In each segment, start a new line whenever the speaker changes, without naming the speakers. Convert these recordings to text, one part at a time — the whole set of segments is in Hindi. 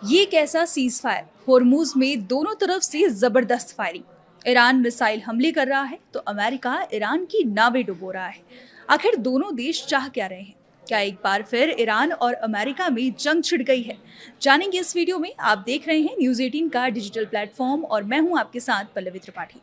ये कैसा सीज फायर। होर्मुज में दोनों तरफ से जबरदस्त फायरिंग। ईरान मिसाइल हमले कर रहा है तो अमेरिका ईरान की नावें डुबो रहा है। आखिर दोनों देश चाह क्या रहे हैं? क्या एक बार फिर ईरान और अमेरिका में जंग छिड़ गई है? जानेंगे इस वीडियो में। आप देख रहे हैं न्यूज 18 का डिजिटल प्लेटफॉर्म और मैं हूं आपके साथ पल्लवी त्रिपाठी।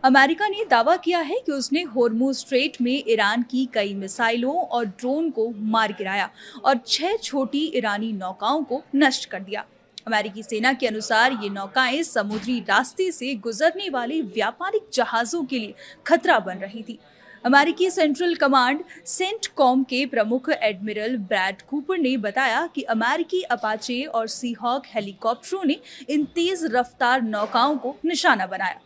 अमेरिका ने दावा किया है कि उसने होर्मुज स्ट्रेट में ईरान की कई मिसाइलों और ड्रोन को मार गिराया और 6 छोटी ईरानी नौकाओं को नष्ट कर दिया। अमेरिकी सेना के अनुसार ये नौकाएं समुद्री रास्ते से गुजरने वाले व्यापारिक जहाजों के लिए खतरा बन रही थी। अमेरिकी सेंट्रल कमांड सेंटकॉम के प्रमुख एडमिरल ब्रैड कूपर ने बताया कि अमेरिकी अपाचे और सीहॉक हेलीकॉप्टरों ने इन तेज रफ्तार नौकाओं को निशाना बनाया।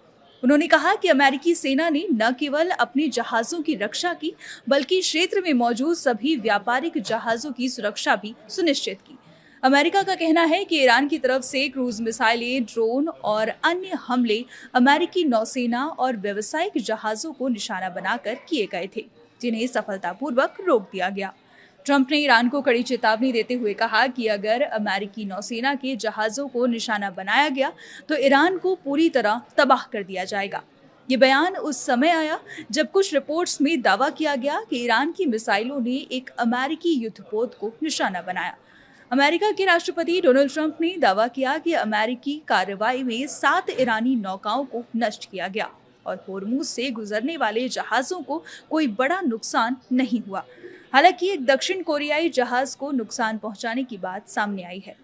उन्होंने कहा कि अमेरिकी सेना ने न केवल अपने जहाजों की रक्षा की, बल्कि क्षेत्र में मौजूद सभी व्यापारिक जहाजों की सुरक्षा भी सुनिश्चित की। अमेरिका का कहना है कि ईरान की तरफ से क्रूज मिसाइलें, ड्रोन और अन्य हमले अमेरिकी नौसेना और व्यावसायिक जहाजों को निशाना बनाकर किए गए थे, जिन्हें सफलतापूर्वक रोक दिया गया। ट्रंप ने ईरान को कड़ी चेतावनी देते हुए कहा कि अगर अमेरिकी नौसेना के जहाजों को निशाना बनाया गया तो ईरान को पूरी तरह तबाह कर दिया जाएगा। ये बयान उस समय आया जब कुछ रिपोर्ट्स में दावा किया गया कि ईरान की मिसाइलों ने एक अमेरिकी युद्धपोत को निशाना बनाया। अमेरिका के राष्ट्रपति डोनाल्ड ट्रंप ने दावा किया कि अमेरिकी कार्रवाई में 7 ईरानी नौकाओं को नष्ट किया गया और होर्मुज से गुजरने वाले जहाजों को कोई बड़ा नुकसान नहीं हुआ। हालांकि एक दक्षिण कोरियाई जहाज को नुकसान पहुंचाने की बात सामने आई है।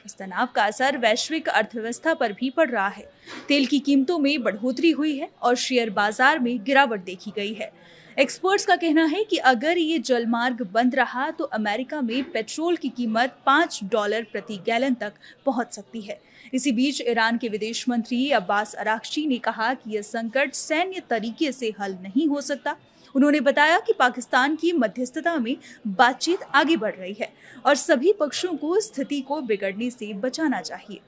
इस तनाव का असर वैश्विक अर्थव्यवस्था पर भी पड़ रहा है। तेल की कीमतों में बढ़ोतरी हुई है और शेयर बाजार में गिरावट देखी गई है। एक्सपर्ट्स का कहना है कि अगर ये जलमार्ग बंद रहा तो अमेरिका में पेट्रोल की कीमत $5 प्रति गैलन तक पहुंच सकती है। इसी बीच ईरान के विदेश मंत्री अब्बास अराक्ची ने कहा कि यह संकट सैन्य तरीके से हल नहीं हो सकता। उन्होंने बताया कि पाकिस्तान की मध्यस्थता में बातचीत आगे बढ़ रही है और सभी पक्षों को स्थिति को बिगड़ने से बचाना चाहिए।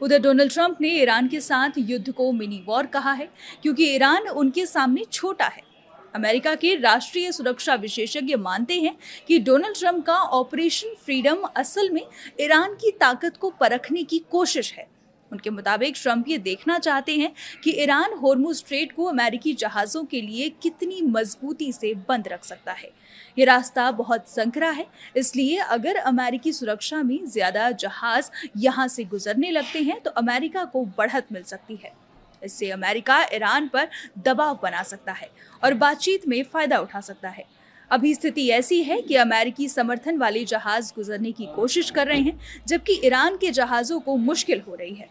उधर डोनाल्ड ट्रंप ने ईरान के साथ युद्ध को मिनी वॉर कहा है, क्योंकि ईरान उनके सामने छोटा है। अमेरिका के राष्ट्रीय सुरक्षा विशेषज्ञ मानते हैं कि डोनाल्ड ट्रंप का ऑपरेशन फ्रीडम असल में ईरान की ताकत को परखने की कोशिश है। उनके मुताबिक ट्रंप ये देखना चाहते हैं कि ईरान होर्मुज स्ट्रेट को अमेरिकी जहाजों के लिए कितनी मजबूती से बंद रख सकता है। ये रास्ता बहुत संकरा है, इसलिए अगर अमेरिकी सुरक्षा में ज्यादा जहाज यहाँ से गुजरने लगते हैं तो अमेरिका को बढ़त मिल सकती है। इससे अमेरिका ईरान पर दबाव बना सकता है और बातचीत में फायदा उठा सकता है। अभी स्थिति ऐसी है कि अमेरिकी समर्थन वाले जहाज गुजरने की कोशिश कर रहे हैं, जबकि ईरान के जहाजों को मुश्किल हो रही है।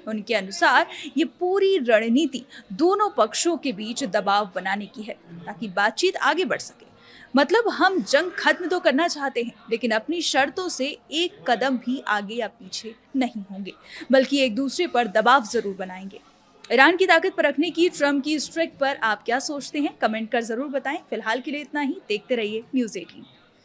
उनके अनुसार ये पूरी रणनीति दोनों पक्षों के बीच दबाव बनाने की है, ताकि बातचीत आगे बढ़ सके। मतलब हम जंग खत्म तो करना चाहते हैं, लेकिन अपनी शर्तों से एक कदम भी आगे या पीछे नहीं होंगे, बल्कि एक दूसरे पर दबाव जरूर बनाएंगे। ईरान की ताकत परखने की ट्रंप की स्ट्रिक पर आप क्या सोचते हैं? कमेंट कर जरूर बताएं। फिलहाल के लिए इतना ही। देखते रहिए न्यूज 18।